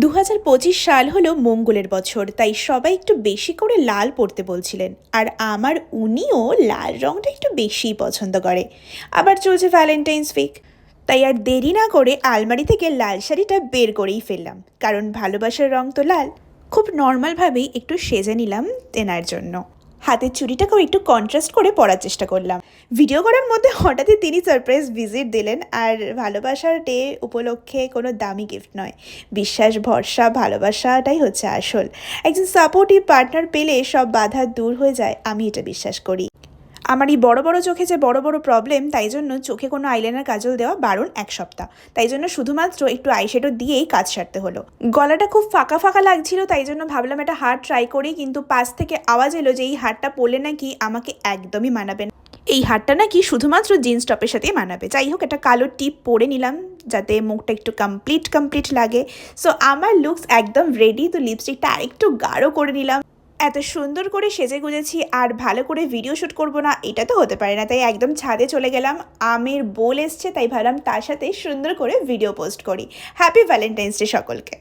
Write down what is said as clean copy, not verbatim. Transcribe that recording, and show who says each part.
Speaker 1: 2025 সাল হলো মঙ্গলের বছর, তাই সবাই একটু বেশি করে লাল পরতে বলছিলেন। আর আমার উনিও লাল রংটা একটু বেশিই পছন্দ করে। আবার চলছে ভ্যালেন্টাইন্স উইক, তাই আর দেরি না করে আলমারি থেকে লাল শাড়িটা বের করেই ফেললাম, কারণ ভালোবাসার রং তো লাল। খুব নর্মালভাবেই একটু সেজে নিলাম তেনার জন্য। হাতের চুড়িটাকেও একটু কন্ট্রাস্ট করে পরার চেষ্টা করলাম। ভিডিও করার মধ্যে হঠাৎই তিনি সারপ্রাইজ ভিজিট দিলেন। আর ভালোবাসার ডে উপলক্ষে কোনো দামি গিফট নয়, বিশ্বাস, ভরসা, ভালোবাসাটাই হচ্ছে আসল। একজন সাপোর্টিভ পার্টনার পেলে সব বাধা দূর হয়ে যায়, আমি এটা বিশ্বাস করি। আমার এই বড় বড় চোখে যে বড় বড় প্রবলেম, তাই জন্য চোখে কোনো আইলাইনার কাজল দেওয়া বারণ 1 সপ্তাহ। তাই জন্য শুধুমাত্র একটু আইশ্যাডো দিয়েই কাজ সারতে হলো। গলাটা খুব ফাঁকা ফাঁকা লাগছিল, তাই জন্য ভাবলাম একটা হার ট্রাই করি, কিন্তু পাশ থেকে আওয়াজ এলো যে এই হারটা পরলে নাকি আমাকে একদমই মানাবে না। এই হারটা নাকি শুধুমাত্র জিন্স টপের সাথেই মানাবে। যাই হোক, একটা কালো টিপ পরে নিলাম যাতে মুখটা একটু কমপ্লিট লাগে। সো আমার লুকস একদম রেডি। তো লিপস্টিকটা আরেকটু গাঢ় করে নিলাম। এত সুন্দর করে সেজে গুজেছি আর ভালো করে ভিডিও শ্যুট করবো না, এটা তো হতে পারে না। তাই একদম ছাদে চলে গেলাম। আমের বোল এসছে, তাই ভাবলাম তার সাথে সুন্দর করে ভিডিও পোস্ট করি। হ্যাপি ভ্যালেন্টাইন্স ডে সকলকে।